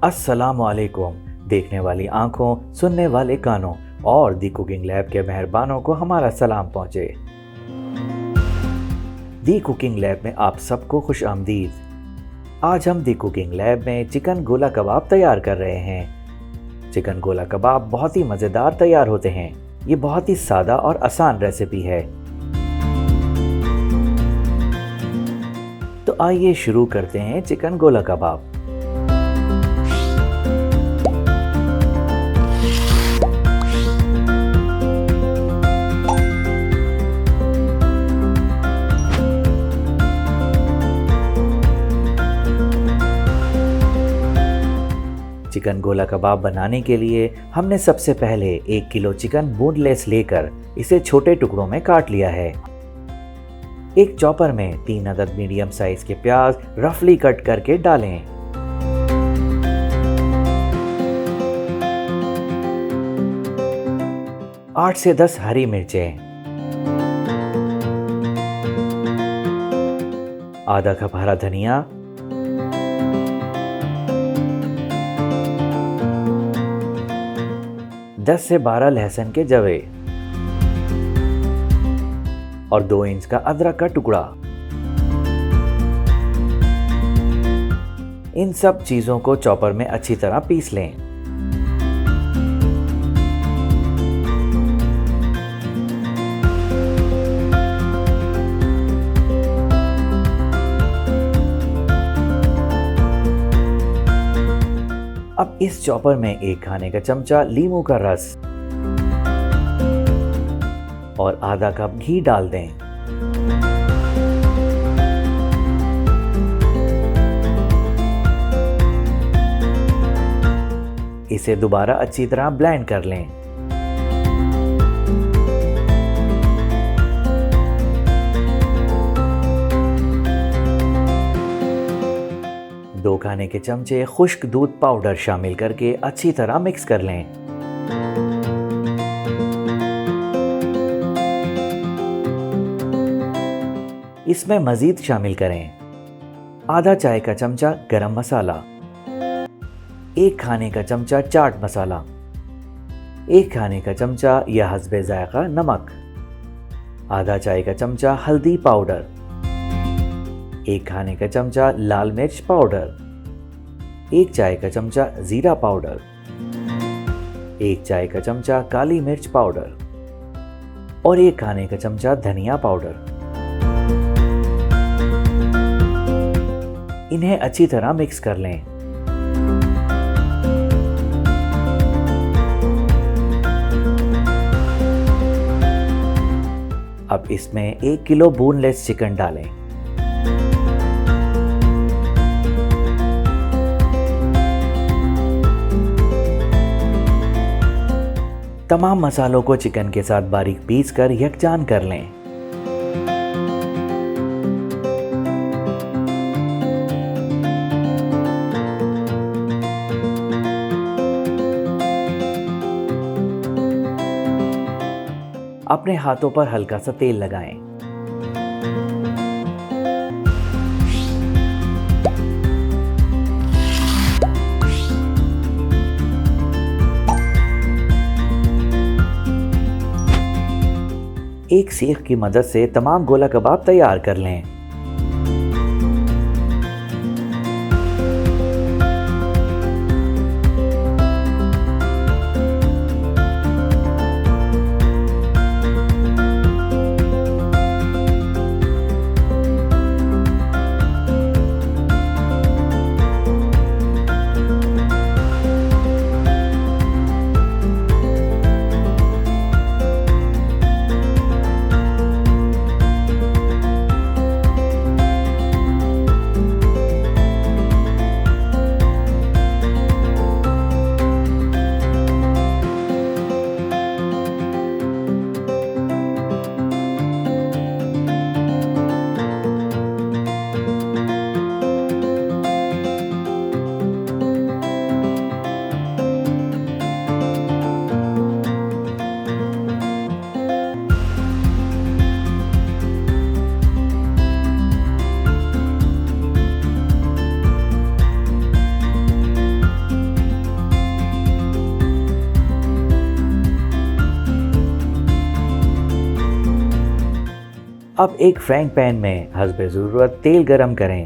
अस्सलामुअलैकुम। देखने वाली आंखों, सुनने वाले कानों और दी कुकिंग लैब के मेहरबानों को हमारा सलाम पहुंचे। दी कुकिंग लैब में आप सबको खुश आमदीद। आज हम दी कुकिंग लैब में चिकन गोला कबाब तैयार कर रहे हैं। चिकन गोला कबाब बहुत ही मज़ेदार तैयार होते हैं। ये बहुत ही सादा और आसान रेसिपी है। तो आइए शुरू करते हैं चिकन गोला कबाब। चिकन गोला कबाब बनाने के लिए हमने सबसे पहले 1 किलो चिकन बोनलेस लेकर इसे छोटे टुकड़ों में काट लिया है। एक चॉपर में 3 अदद मीडियम साइज के प्याज रफली कट करके डालें। आठ से 10 हरी मिर्चें, आधा कप हरा धनिया, 10 से 12 लहसुन के जवे और 2 इंच का अदरक का टुकड़ा। इन सब चीजों को चॉपर में अच्छी तरह पीस लें। अब इस चॉपर में 1 खाने का चमचा नींबू का रस और आधा कप घी डाल दें। इसे दोबारा अच्छी तरह ब्लेंड कर लें। दो खाने के चमचे खुश्क दूध पाउडर शामिल करके अच्छी तरह मिक्स कर लें। इसमें मजीद शामिल करें आधा चाय का चमचा गरम मसाला, 1 खाने का चमचा चाट मसाला, 1 खाने का चमचा या हस्बे जायका नमक, आधा चाय का चमचा हल्दी पाउडर, 1 खाने का चमचा लाल मिर्च पाउडर, 1 चाय का चमचा जीरा पाउडर, 1 चाय का चमचा काली मिर्च पाउडर और 1 खाने का चमचा धनिया पाउडर। इन्हें अच्छी तरह मिक्स कर लें। अब इसमें 1 किलो बोनलेस चिकन डालें। तमाम मसालों को चिकन के साथ बारीक पीस कर यकजान कर लें। अपने हाथों पर हल्का सा तेल लगाएं। एक सीख की मदद से तमाम गोला कबाब तैयार कर लें। अब एक फ्राइंग पैन में हस्बे ज़रूरत तेल गरम करें।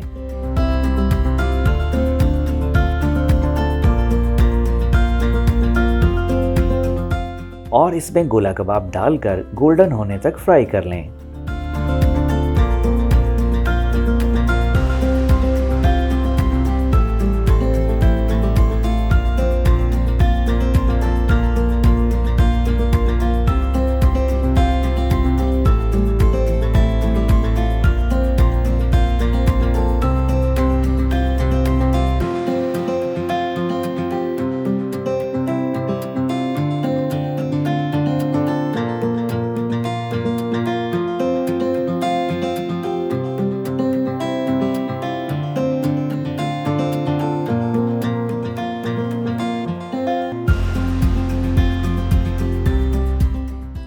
और इसमें गोला कबाब डालकर गोल्डन होने तक फ्राई कर लें।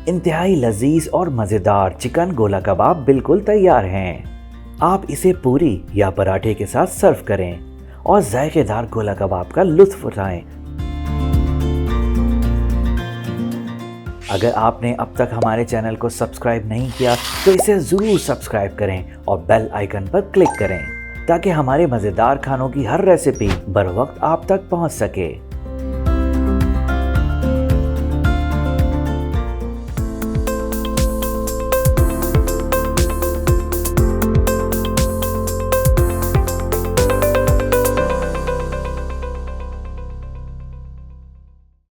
इंतहाई लजीज और मज़ेदार चिकन गोला कबाब बिल्कुल तैयार हैं। आप इसे पूरी या पराठे के साथ सर्व करें और जायकेदार गोला कबाब का लुत्फ उठाएं। अगर आपने अब तक हमारे चैनल को सब्सक्राइब नहीं किया तो इसे ज़रूर सब्सक्राइब करें और बेल आइकन पर क्लिक करें ताकि हमारे मज़ेदार खानों की हर रेसिपी बर वक्त आप तक पहुंच सके।